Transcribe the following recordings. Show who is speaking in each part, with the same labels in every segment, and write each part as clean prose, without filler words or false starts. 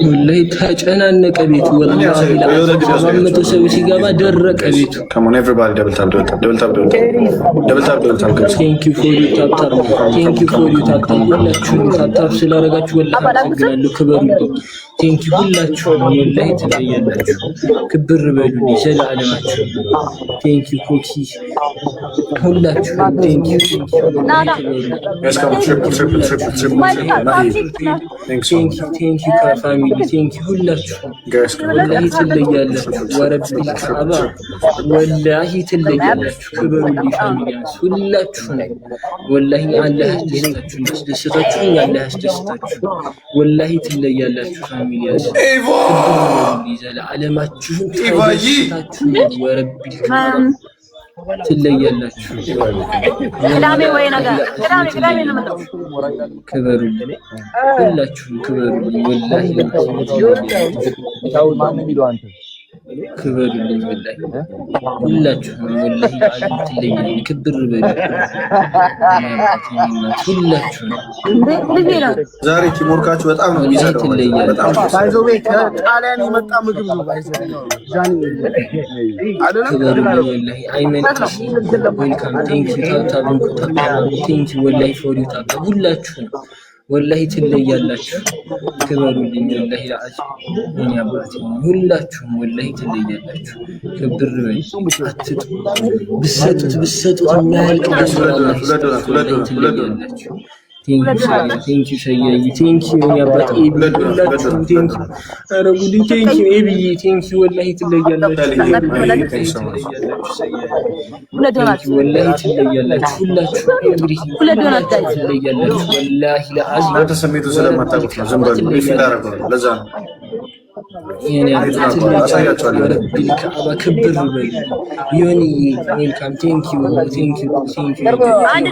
Speaker 1: والله ተጨናነቀ ቤቱ ወላሂ ለአመቱ ሰው ሲገባ ደረቀ ቤቱ
Speaker 2: come on everybody double tap
Speaker 1: thank you for you tap ሁላችሁም ታፕ ስላደረጋችሁ ወላሂ አመሰግናለሁ ክበሩልኝ thank you ሁላችሁም ወላሂ ትለያላችሁ ክብር በሉልኝ ዘላለማችሁ thank you ኮኪ ሁላችሁም thank you
Speaker 2: guys come triple
Speaker 1: thank you family thank you ሁላችሁም
Speaker 2: guys
Speaker 1: ወላሂ ትለያላችሁ ወረብል ካባ ወላሂ ትለያላችሁ ክበሩልኝ ፋሚሊያንስ ሁላችሁም ወላሂ አላህ ያስደስታችሁ አላህ ያስደስታችሁ ወላሂ ትለያላችሁ ፋሚሊያንስ ዘላለማችሁን ትለያላችሁ ወረብል ትለያላችሁ
Speaker 3: ቅዳሜ ወይ ነገር ቅዳሜ ነው የምለው
Speaker 1: ክበሩልኝ ሁላችሁም ክበሩልኝ ወላሂ ክበሩልኝ ወላሂ ሁላችሁም ወላሂ ትለያላችሁ ክብር በሉ ሁላችሁም
Speaker 2: ዛሬ ቲሞርካችሁ በጣም ነው የሚዘራው በጣም
Speaker 4: ባይዘው ቤት ጣሊያን የመጣ ምግብ ነው ባይዘው
Speaker 1: ክበሩልኝ ወላሂ አይመን ዌልካም ቴንክ ዩ ቴንክ ዩ ወላሂ ፎር ዩ ታታ ሁላችሁም ወላሂ ትለያላችሁ ክበሩልኝ ወላሂ ለአጅ እኔ አባቴ ሁላችሁም ወላሂ ትለያላችሁ ክብር በሉ አትጡ ብሰጡት የማያልቅ ትለያላችሁ thank you ሰያይ thank you እኔ አባቴ ሁላችሁም thank you ኧረ ጉድ thank you ኤቢዬ thank you ወላሂ ትለያላችሁ ወላሂ ትለያላችሁ ሁላችሁም ኤቭሪቲንግ ትለያላችሁ ወላሂ ለአዚም
Speaker 2: ተሰሜቱ ስለማታውቁት ነው ዝም በሉ ይፈላረቁ ለዛ ነው
Speaker 1: የኔ አያቻለሁ ረቢል ካባ ክብር በሉ ዮኒ ዌልካም ቴንክ ዩ
Speaker 3: አንድ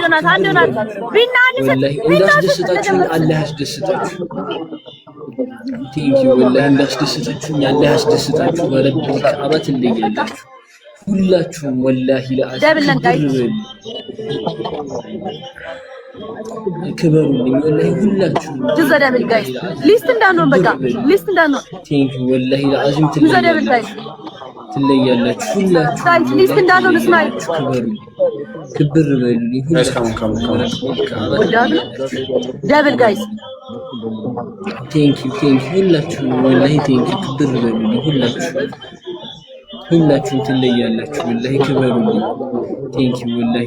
Speaker 3: ዶናት ቢና አንድ
Speaker 1: ወላሂ እንዳስደስታችሁ አላህ ያስደስታችሁ ቴንክ ዩ ወላሂ እንዳስደስታችሁ አላህ ያስደስታችሁ ረቢል ካባ ትለያላችሁ ሁላችሁም ወላሂ ለአዚም ክበሩልኝ ወላሂ ሁላችሁም
Speaker 3: ትዘደብል ጋይስ ሊስት እንዳንሆን በቃ ሊስት እንዳንሆን
Speaker 1: ቴንክ ዩ ወላሂ ለአዚም
Speaker 3: ትዘደብል ጋይስ
Speaker 1: ትለያላችሁ ሁላችሁም
Speaker 3: ጋይስ ሊስት እንዳንሆን ስናይ
Speaker 1: ክበሩልኝ ክብር በሉልኝ ሁላችሁም
Speaker 3: ደብል ጋይስ
Speaker 1: ቴንክ ዩ ሁላችሁም ወላሂ ቴንክ ዩ ክብር በሉልኝ ሁላችሁም ትለያላችሁ ወላሂ ክበሩልኝ ቴንክ ዩ ወላሂ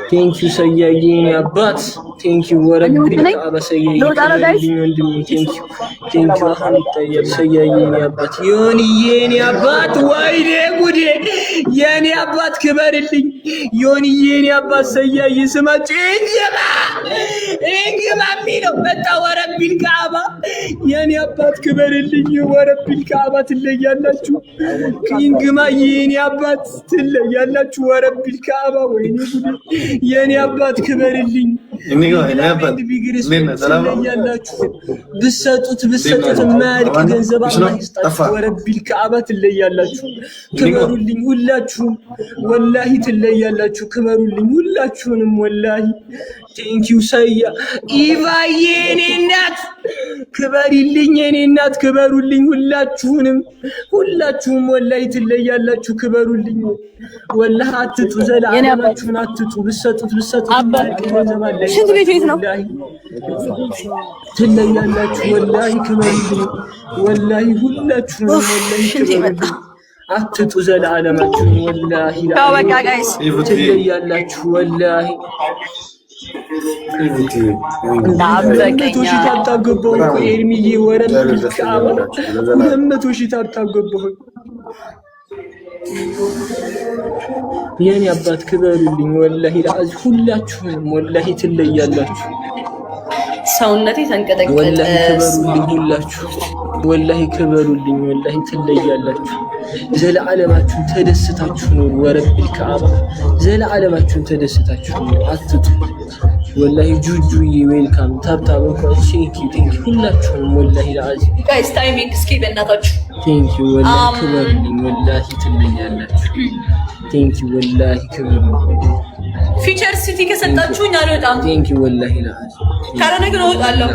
Speaker 1: ቴንክ ዩ ሰያዬ የኔ አባት ቴንክ ዩ ወረብል ካባ ሰያዬ ወንድሜ ቴንክ ዩ አሁን ይታያል ሰያዬ የኔ አባት ዮኒዬ የኔ አባት ወይኔ ጉዴ የኔ አባት ክበርልኝ ዮኒዬ የኔ አባት ሰያዬ ስማችሁ እንግባ ሚለው መጣ ወረብል ካባ የኔ አባት ክበርልኝ ወረብል ካባ ትለያላችሁ እንግማ የኔ አባት ትለያላችሁ ወረብል ካባ ወይኔ ጉዴ የኔ አባት ክበርልኝ ትለያላችሁ ብሰጡት የማያልቅ ገንዘብ አላህ ይስጣችሁ ወረቢል ካባ ትለያላችሁ ክበሩልኝ ሁላችሁም ወላሂ ትለያላችሁ ክበሩልኝ ሁላችሁንም ወላሂ ቴንኪው ሰያ ኢቫዬ የኔ እናት ክበሪልኝ የኔ እናት ክበሩልኝ ሁላችሁም ወላሂ ትለያላችሁ ክበሩልኝ ወላሂ አትጡ ዘላለማችሁን አትጡ ብሰጡት
Speaker 3: ሽንት ቤት ነው
Speaker 1: ትለያላችሁ ወላሂ ክበሩልኝ ወላሂ ሁላችሁም ወላሂ ክበሩልኝ አትጡ ዘላለማችሁን ወላሂ
Speaker 3: በቃ ጋይስ
Speaker 1: ትለያላችሁ ወላሂ
Speaker 3: እንዳበቀኛ
Speaker 1: ታጣገበው ኤርሚዬ ወረብል ካባ 200,000 ታጣገበው የኔ አባት ክበሩልኝ ወላሂ ለአዝ ሁላችሁም ወላሂ ትለያላችሁ
Speaker 3: ሰውነቴ ተንቀጠቀጠ
Speaker 1: ወላሂ ክበሩልኝ ሁላችሁ ወላሂ ክበሩልኝ ወላሂ ትለያላችሁ ዘለዓለማችሁን ተደስታችሁ ነው ወረብል ካባ ዘለዓለማችሁን ተደስታችሁ ነው አትጡ ወላሂ ጁጁዬ ዌልካም ታብታብ እንኳን ቴንክ ሁላችሁም ወላሂ ለአዚ
Speaker 3: ጋይስ ታይሚንግ እስኪ በእናታችሁ
Speaker 1: ቴንክ ወላሂ ክበሩልኝ ወላሂ ትለያላችሁ ቴንክ ወላሂ ክበሩልኝ
Speaker 3: ፊቸር ሲቲ ከሰጣችሁኝ አልወጣም።
Speaker 1: ቴንክ ዩ ወላሂ
Speaker 3: ካልሆነ ግን እወጣለሁ።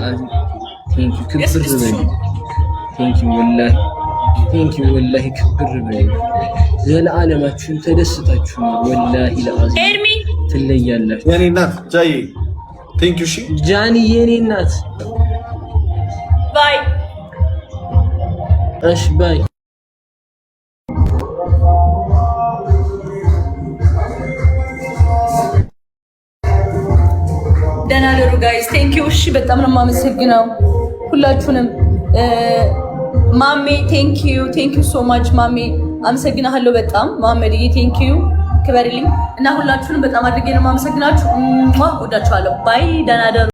Speaker 1: ቴንክ ዩ ክብር በይ። ቴንክ ዩ ወላሂ ቴንክ ዩ ወላሂ ክብር በይ። ዘለዓለማችሁን ተደስታችሁ ወላሂ ለአዚ
Speaker 3: ኤርሚ
Speaker 1: ትለያላችሁ።
Speaker 2: የኔ እናት ጃዬ ቴንክ ዩ። እሺ
Speaker 1: ጃኒ የኔ እናት
Speaker 3: ባይ።
Speaker 1: እሺ ባይ።
Speaker 3: ደህና ደሩ ጋይስ ቴንክ ዩ። እሺ በጣም ነው የማመሰግነው ሁላችሁንም። ማሜ ቴንክ ዩ ሶ ማች ማሜ አመሰግናለሁ በጣም ማሜ ቴንክ ዩ ክበርልኝ እና ሁላችሁንም በጣም አድርጌ ነው የማመሰግናችሁ። ወዳችኋለሁ። ባይ ደህና ደሩ።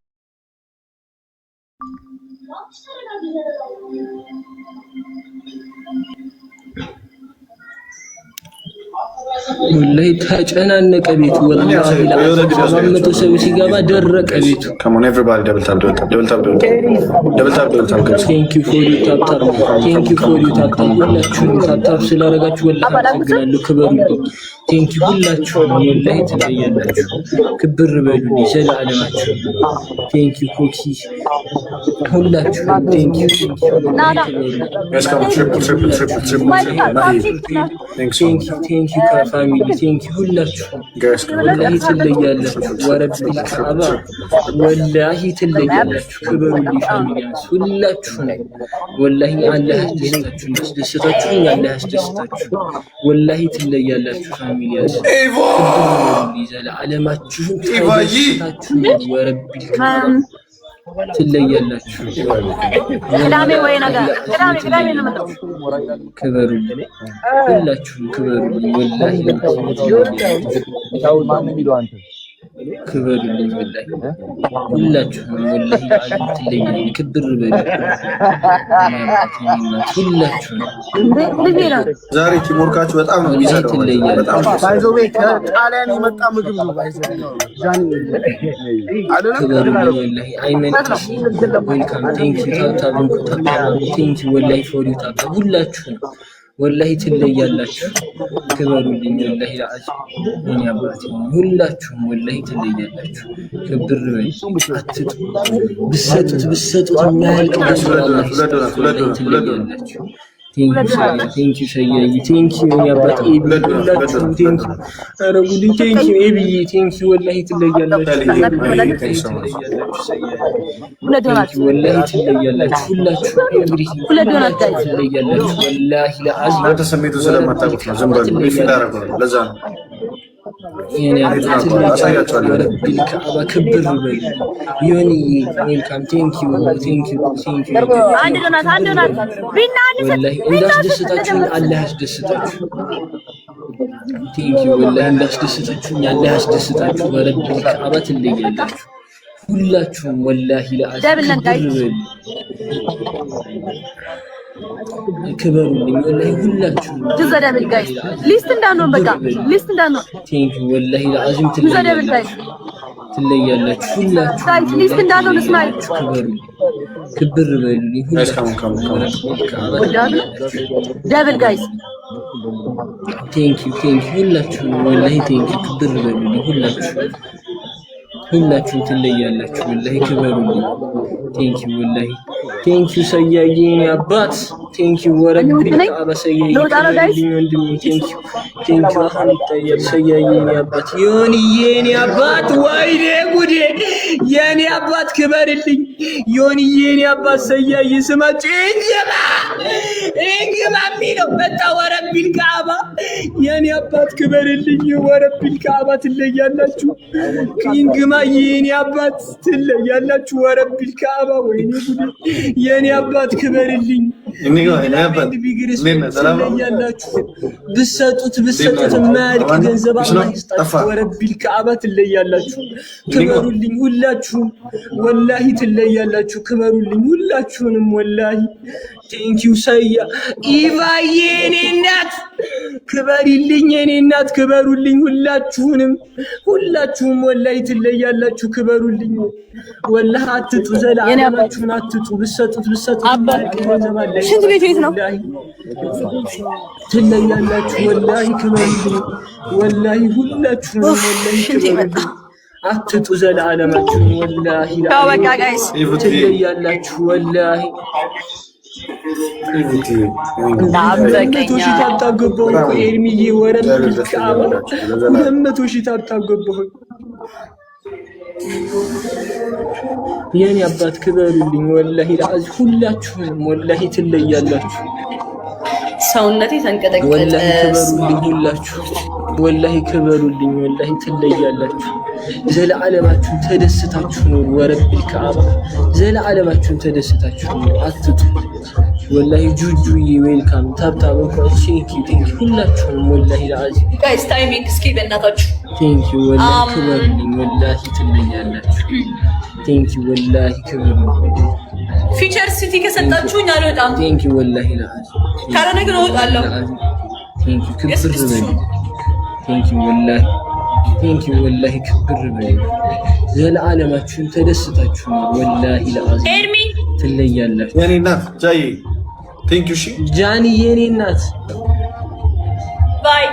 Speaker 1: ወላሂ ተጨናነቀ ቤቱ። ወላሂ ለአመቱ ሰው ሲገባ ደረቀ ቤቱ።
Speaker 2: Come on everybody double tap.
Speaker 1: ቴንክ ዩ ፎር ዩ ታፕ ታፕ። ቴንክ ዩ ፎር ዩ ታፕ ታፕ። ሁላችሁም ታፕ ታፕ ስላደረጋችሁ ወላሂ አመሰግናለሁ። ክበሩልኝ። ቴንክ ዩ ሁላችሁም ወላሂ ትለያላችሁ። ክብር በሉልኝ ዘለዓለማችሁ። ቴንክ ዩ ኮኪ ሁላችሁም ቴንክ ዩ
Speaker 2: Let's come triple. Thanks so much.
Speaker 1: ቴንክ ዩ ፋሚሊ ቴንክ ዩ ሁላችሁም
Speaker 2: Guys,
Speaker 1: ወላሂ ትለያላችሁ። ወረቢ ከአባ ወላሂ ትለያላችሁ። ክበሩልኝ ፋሚሊያንስ ሁላችሁም ወላሂ አላህ ያስደስታችሁ። ያስደስታችሁ አላህ ያስደስታችሁ። ወላሂ ትለያላችሁ ፋሚሊያንስ ዘለዓለማችሁን ተደስታችሁ ወረቢ ትለያላችሁ።
Speaker 3: ቅዳሜ ወይ ነገ ቅዳሜ ነው የምመጣው።
Speaker 1: ክበሩልኝ ሁላችሁም ክበሩልኝ ወላሂ ክበሩልኝ ወላሂ ሁላችሁም ወላሂ ትለያላችሁ። ክብር በሉ ሁላችሁም።
Speaker 2: ዛሬ ቲሞርካችሁ በጣም ነው የሚሰራው። በጣም
Speaker 4: ባይዘው ከጣሊያን የመጣ ምግብ ነው። ባይዘው
Speaker 1: ክበሩልኝ ወላሂ አይመንትሽ ዌልካም ቴንክ ዩ ታብታብን ቴንክ ዩ ወላሂ ፎር ዩ ታብ ሁላችሁም ወላሂ ትለያላችሁ። ክበሩልኝ ወላሂ ለአዚ እኔ አባቴ ሁላችሁም ወላሂ ትለያላችሁ። ክብር በይ አትጡ። ብሰጡት የማያልቅ ትለያላችሁ። ቴንክ ዩ ሰያይ ቴንክ ዩ እኔ አባቴ ሁላችሁም ቴንክ ዩ። ኧረ ጉድ ቴንክ ዩ ኤብዬ ቴንክ ዩ ወላሂ ትለያላችሁ። ወላሂ ትለያላችሁ ሁላችሁ ኤቭሪቲንግ ትለያላችሁ። ወላሂ ለአዚ
Speaker 2: አንተ ስሜቱ ስለማታውቁት ነው። ዝም በሉ ሪፊል አደረገው። ለዛ ነው
Speaker 1: የኔ አሳያችኋለሁ። ረቢል ከአባ ክብር በል ዮኒ ዌልካም ቴንክ ዩ
Speaker 3: አንድ ዶናት
Speaker 1: ወላሂ እንዳስደሰታችሁኝ አላህ ያስደስታችሁ። ቴንክ ዩ ወላሂ እንዳስደሰታችሁኝ አላህ ያስደስታችሁ። ረቢል ከአባ ትለያላችሁ ሁላችሁም ወላሂ ለአዚ ክበሩልኝ ወላሂ ሁላችሁም
Speaker 3: ትዘደብል ጋይስ ሊስት እንዳንሆን በቃ ሊስት እንዳንሆን
Speaker 1: ቴንክ ዩ ወላሂ ለአዚም
Speaker 3: ትዘደብል ጋይስ
Speaker 1: ትለያላችሁ ሁላችሁም
Speaker 3: ጋይስ ሊስት እንዳንሆን እስማኤል
Speaker 1: ክበሩልኝ ክብር በሉልኝ ሁላችሁም
Speaker 3: ደብል ጋይስ
Speaker 1: ቴንክ ዩ ሁላችሁም ወላሂ ቴንክ ዩ ክብር በሉልኝ ሁላችሁም ትለያላችሁ ወላሂ ክበሩልኝ። ቴንክ ዩ ወላሂ ቴንክ ዩ ሰያዬ የኔ አባት ቴንክ ዩ ወረቢ ከአባ ሰያዬ ክበሩልኝ ወንድሜ ቴንክ ዩ አሁን ይታያል ሰያዬ የኔ አባት ዮኒዬ የኔ አባት ወይኔ ጉዴ የኔ አባት ክበርልኝ ዮኒዬ የኔ አባት ሰያዬ ስማችሁ እንግባ የሚለው መጣ ወረቢል ከአባ የኔ አባት ክበርልኝ ወረቢል ከአባ ትለያላችሁ እንግማ የኔ አባት ትለያላችሁ ወረቢል ከአባ ወይኔ ጉዴ የኔ አባት ክበርልኝ ትለያላችሁ ብሰጡት የማያልቅ ገንዘብ አላህ ይስጣችሁ ወረቢል ከአባ ትለያላችሁ ክበሩልኝ ሁላችሁም ወላሂ ትለያላችሁ ክበሩልኝ ሁላችሁንም ወላሂ ቴንክ ዩ ሰያ ኢቫዬ የኔ እናት ክበሪልኝ የኔ እናት ክበሩልኝ ሁላችሁም ወላሂ ትለያላችሁ ክበሩልኝ ወላሂ አትጡ ዘላለማችሁን አትጡ ብትሰጡት
Speaker 3: ሽንት ቤት የት ነው
Speaker 1: ትለያላችሁ ወላሂ ክበሩልኝ ወላሂ ሁላችሁም ወላሂ ክበሩልኝ አትጡ ዘላለማችሁን ወላሂ
Speaker 3: በቃ ጋይስ
Speaker 1: ትለያላችሁ ወላሂ
Speaker 3: እንዳበቀኛ
Speaker 1: ታጣገበው ኤርሚዬ ወረብ ከአባ 200,000 ታጣገበው የኔ አባት ክበሩልኝ ወላሂ ለአዚ ሁላችሁም ወላሂ ትለያላችሁ
Speaker 3: ሰውነቴ ተንቀጠቀጠ
Speaker 1: ወላሂ ክበሩልኝ ሁላችሁ ወላሂ ክበሩልኝ ወላሂ ትለያላችሁ ዘለዓለማችሁን ተደስታችሁ ነው ወረብል ከአባ ዘለዓለማችሁን ተደስታችሁ ነው አትጡ ወላሂ ጁጁዬ ዌልካም ታብታብ እንኳን ቴንኪ ሁላችሁም ወላሂ ለአዚ
Speaker 3: ጋይስ ታይሚንግ እስኪ በእናታችሁ
Speaker 1: ቴንኪ ወላሂ ክበሩልኝ ወላሂ ትለያላችሁ ቴንኪ ወላሂ ክበሩልኝ
Speaker 3: ፊቸር ሲቲ ከሰጣችሁኝ አልወጣም
Speaker 1: ቴንኪ ወላሂ ለአዚ
Speaker 3: ካረነ ግን እወጣለሁ
Speaker 1: ቴንኪ ክብር በል ቴንኪ ወላሂ ክብር በል ዘለዓለማችሁን ተደስታችሁ ነው ወላሂ ለአዚ
Speaker 3: ኤርሚ
Speaker 1: ትለያላችሁ
Speaker 2: የኔ እናት ጃዬ ቴንክ ዩ ሺ
Speaker 1: ጃኒ የኔ እናት
Speaker 3: ባይ